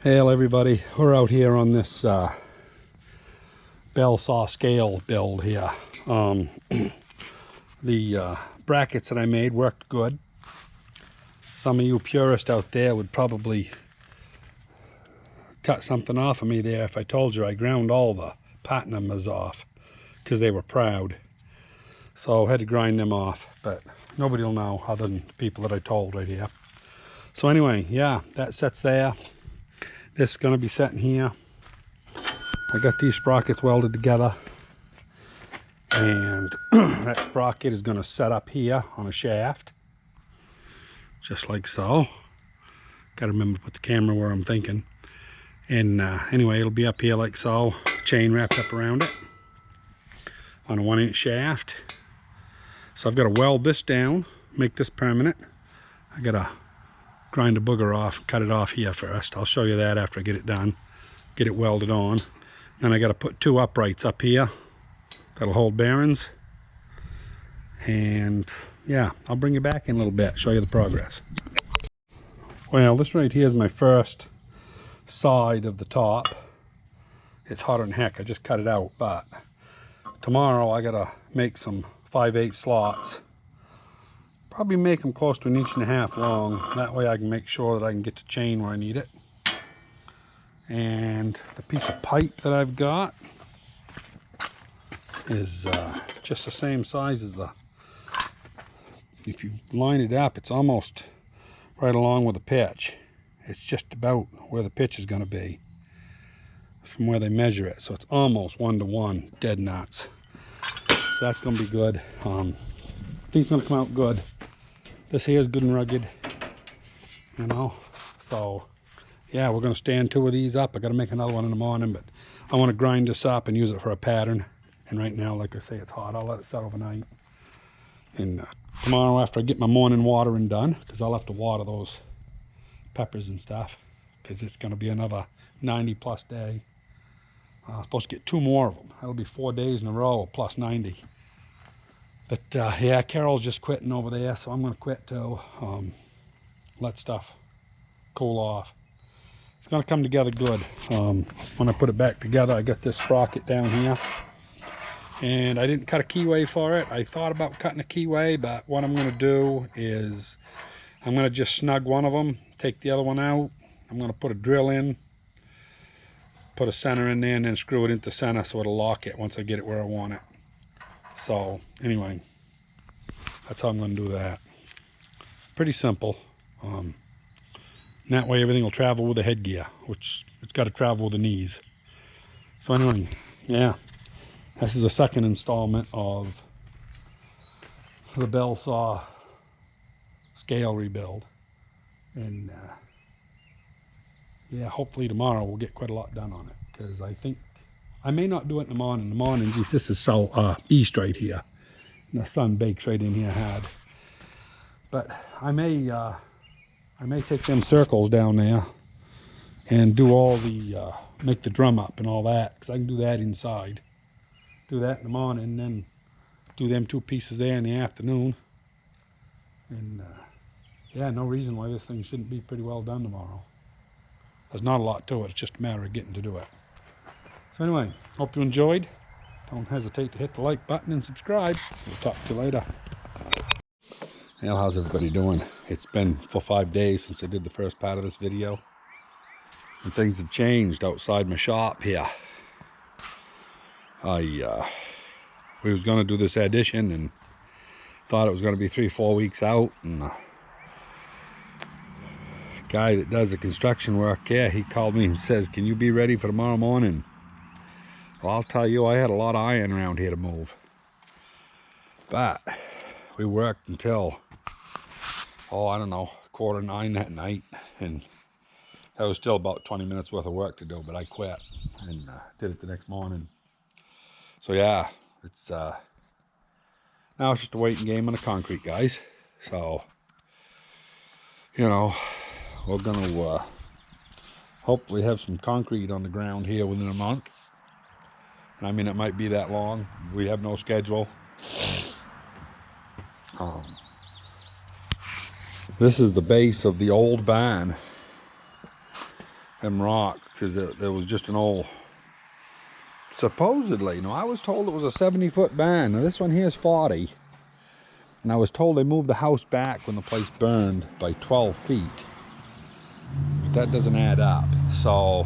Hail everybody, we're out here on this Belsaw scale build here. The brackets that I made worked good. Some of you purists out there would probably cut something off of me there if I told you I ground all the part numbers off because they were proud. So I had to grind them off, but nobody will know other than the people that I told right here. So anyway, yeah, that sets there. This is going to be set in here. I got these sprockets welded together, and that sprocket is going to set up here on a shaft, just like so. Got to remember to put the camera where I'm thinking. And anyway, it'll be up here like so, chain wrapped up around it on a 1-inch shaft. So I've got to weld this down, make this permanent. I got to grind a booger off, cut it off here first. I'll show you that after I get it done, get it welded on. Then I got to put 2 uprights up here that'll hold bearings. And yeah, I'll bring you back in a little bit, show you the progress. Well, this right here is my first side of the top. It's hotter than heck. I just cut it out, but tomorrow I gotta make some 5/8 slots. Probably make them close to 1.5 inches long. That way I can make sure that I can get the chain where I need it. And the piece of pipe that I've got is just the same size as if you line it up, it's almost right along with the pitch. It's just about where the pitch is going to be from where they measure it. So it's almost 1-to-1, dead nuts. So that's going to be good. I think it's going to come out good. This here is good and rugged, you know. So yeah, we're going to stand 2 of these up. I got to make another one in the morning, but I want to grind this up and use it for a pattern. And right now, like I say, it's hot. I'll let it set overnight. And tomorrow, after I get my morning watering done, because I'll have to water those peppers and stuff, because it's going to be another 90+ day. I'm supposed to get 2 more of them. That'll be 4 days in a row plus 90. But yeah, Carol's just quitting over there, so I'm going to quit too. Let stuff cool off. It's going to come together good. When I put it back together, I got this sprocket down here, and I didn't cut a keyway for it. I thought about cutting a keyway, but what I'm going to do is I'm going to just snug one of them, take the other one out. I'm going to put a drill in, put a center in there, and then screw it into center so it'll lock it once I get it where I want it. So anyway, that's how I'm going to do that. Pretty simple. That way everything will travel with the headgear, which it's got to travel with the knees. So anyway, yeah, this is the second installment of the Belsaw scale rebuild. And yeah, hopefully tomorrow we'll get quite a lot done on it, because I think I may not do it in the morning. In the morning, this is east right here, and the sun bakes right in here hard. But I may take them circles down there and do all the make the drum up and all that, because I can do that inside. Do that in the morning, and then do them 2 pieces there in the afternoon. And yeah, no reason why this thing shouldn't be pretty well done tomorrow. There's not a lot to it. It's just a matter of getting to do it. So anyway, hope you enjoyed. Don't hesitate to hit the like button and subscribe. We'll talk to you later. Well, how's everybody doing? It's been 5 days since I did the first part of this video, and things have changed outside my shop here. We was going to do this addition and thought it was going to be 3-4 weeks out, and the guy that does the construction work, yeah, he called me and says, can you be ready for tomorrow morning? Well, I'll tell you, I had a lot of iron around here to move, but we worked until, I don't know, 8:45 that night, and that was still about 20 minutes worth of work to do, but I quit and did it the next morning. So yeah, it's now it's just a waiting game on the concrete, guys. So, you know, we're gonna hopefully have some concrete on the ground here within a month. And I mean, it might be that long. We have no schedule. This is the base of the old barn. them rocks, because there was just an old, supposedly, no, I was told it was a 70-foot band. Now this one here is 40. And I was told they moved the house back when the place burned by 12 feet. But that doesn't add up. So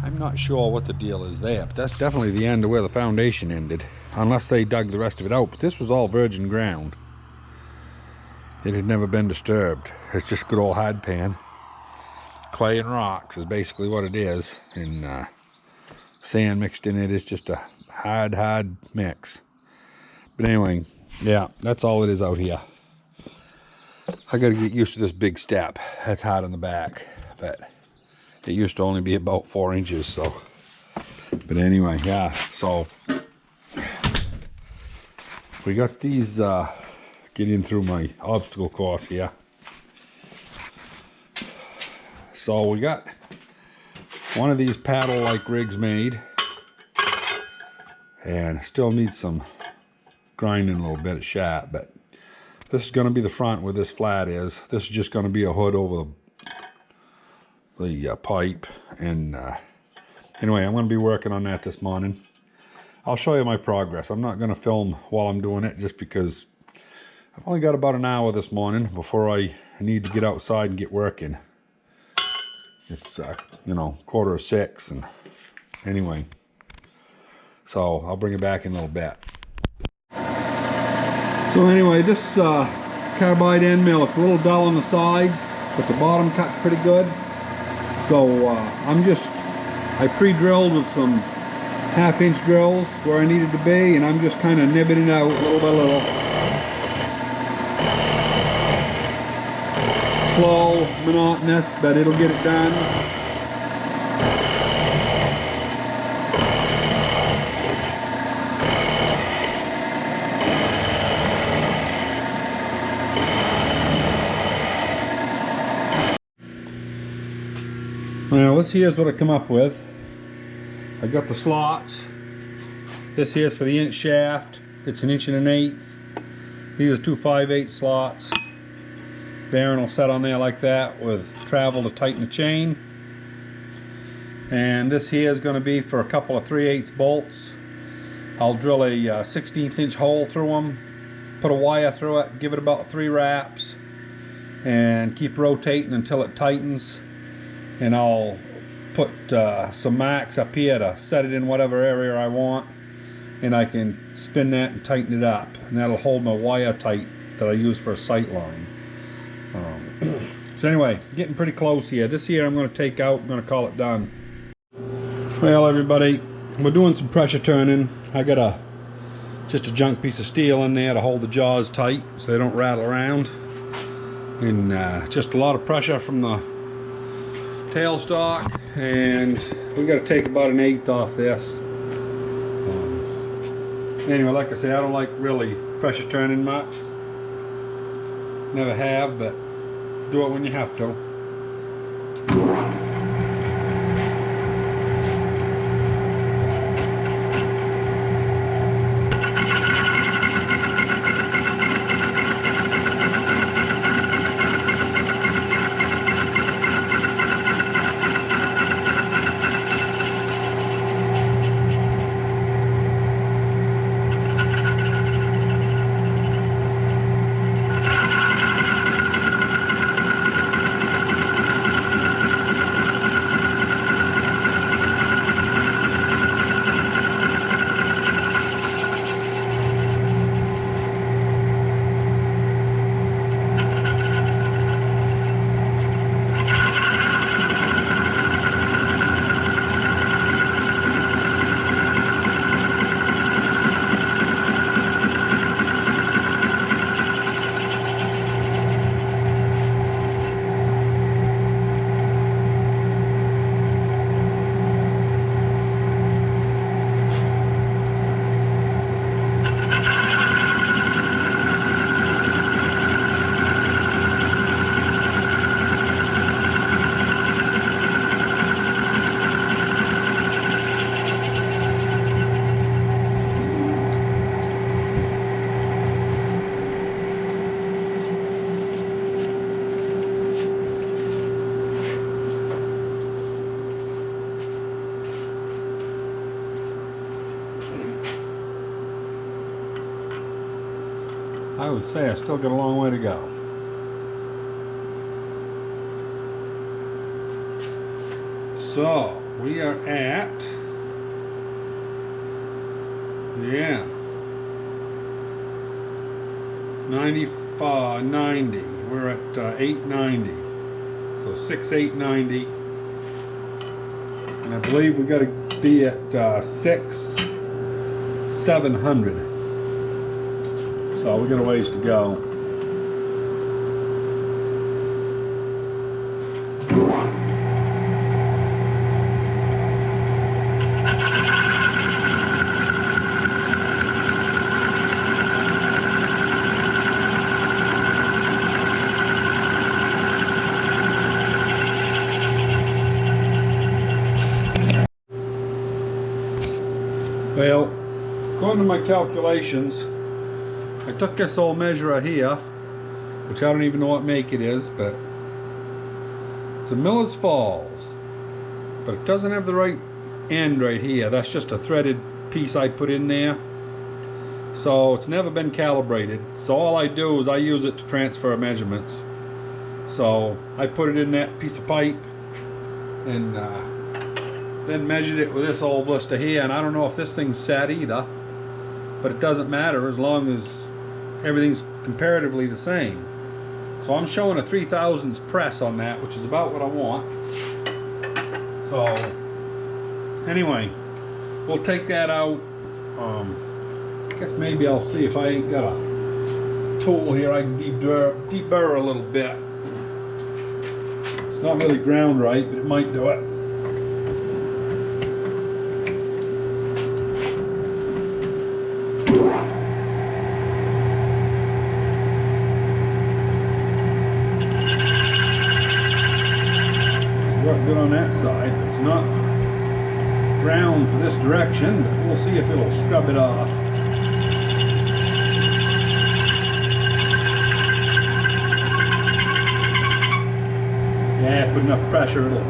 I'm not sure what the deal is there. But that's definitely the end of where the foundation ended. Unless they dug the rest of it out. But this was all virgin ground. It had never been disturbed. It's just good old hard pan. Clay and rocks is basically what it is. And sand mixed in it. It's just a hard mix. But anyway, yeah, that's all it is out here. I gotta get used to this big step. That's hard on the back, but it used to only be about 4 inches, so. But anyway, yeah, so we got these getting through my obstacle course here. So we got one of these paddle-like rigs made, and still needs some grinding a little bit at sharp, but this is going to be the front where this flat is. This is just going to be a hood over the pipe, and anyway, I'm going to be working on that this morning. I'll show you my progress. I'm not going to film while I'm doing it, just because I've only got about an hour this morning before I need to get outside and get working. It's you know, 5:45, and anyway, so I'll bring it back in a little bit. So anyway, this carbide end mill, it's a little dull on the sides, but the bottom cut's pretty good. So I pre-drilled with some 1/2-inch drills where I needed to be, and I'm just kind of nibbing it out little by little. Slow, monotonous, but it'll get it done. Now this here's what I come up with. I got the slots. This here's for the inch shaft. It's 1 1/8. These are 2 5/8 slots. Bearing will set on there like that with travel to tighten the chain. And this here is going to be for a couple of 3/8 bolts. I'll drill a 1/16 inch hole through them, put a wire through it, give it about 3 wraps, and keep rotating until it tightens. And I'll put some marks up here to set it in whatever area I want, and I can spin that and tighten it up, and that'll hold my wire tight that I use for a sight line. So anyway, getting pretty close here. This here I'm going to take out. I'm going to call it done. Well, everybody, we're doing some pressure turning. I got just a junk piece of steel in there to hold the jaws tight so they don't rattle around, and just a lot of pressure from the tailstock, and we got to take about 1/8 off this. Anyway, like I say, I don't like really pressure turning much. Never have, but do it when you have to. I would say I still got a long way to go. So we are at, yeah, 95, 90. We're at 890. So 6890. And I believe we got to be at 700. So we got a ways to go. Well, according to my calculations, I took this old measurer here, which I don't even know what make it is, but it's a Miller's Falls, but it doesn't have the right end right here. That's just a threaded piece I put in there, so it's never been calibrated. So all I do is I use it to transfer measurements. So I put it in that piece of pipe and then measured it with this old blister here, and I don't know if this thing's set either, but it doesn't matter as long as everything's comparatively the same. So I'm showing a 3/1000 press on that, which is about what I want. So anyway, we'll take that out. I guess maybe I'll see if I ain't got a tool here I can deburr a little bit. It's not really ground right, but it might do it. Good on that side. It's not ground for this direction, but we'll see if it'll scrub it off. Yeah, put enough pressure, it'll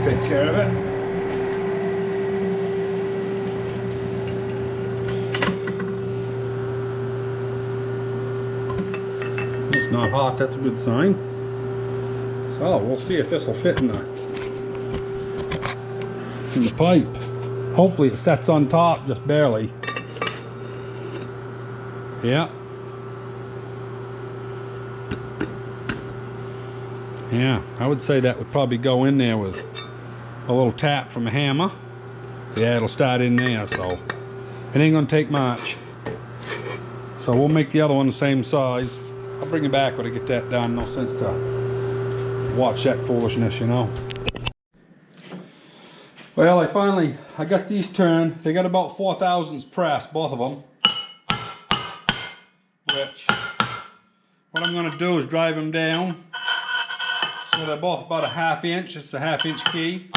take care of it. It's not hot, that's a good sign. So we'll see if this will fit in the pipe. Hopefully it sets on top, just barely. Yeah. Yeah, I would say that would probably go in there with a little tap from a hammer. Yeah, it'll start in there, so it ain't gonna take much. So we'll make the other one the same size. I'll bring it back when I get that done. No sense to watch that foolishness, you know. Well, I got these turned. They got about 4/1000 press, both of them. Which, what I'm going to do is drive them down. So they're both about a 1/2 inch. It's a 1/2 inch key.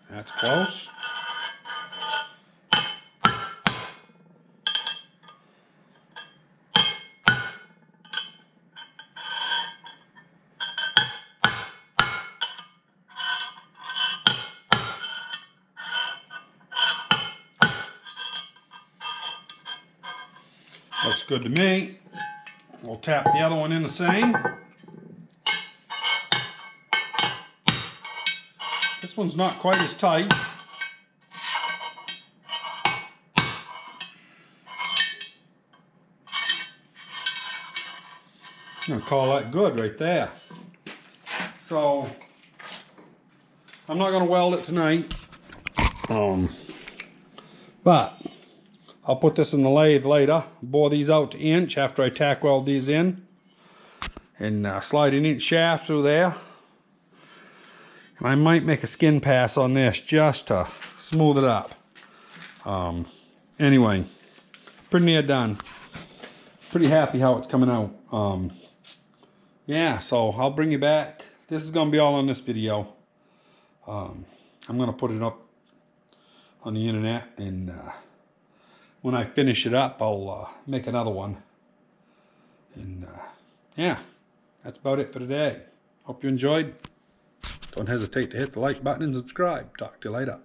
That's close. Looks good to me. We'll tap the other one in the same. This one's not quite as tight. I'm gonna call that good right there. So I'm not gonna weld it tonight, but I'll put this in the lathe later, bore these out to inch after I tack weld these in, and slide an inch shaft through there. And I might make a skin pass on this just to smooth it up. Anyway, pretty near done. Pretty happy how it's coming out. Yeah, so I'll bring you back. This is gonna be all on this video. I'm going to put it up on the internet, and when I finish it up, I'll make another one. And yeah, that's about it for today. Hope you enjoyed. Don't hesitate to hit the like button and subscribe. Talk to you later.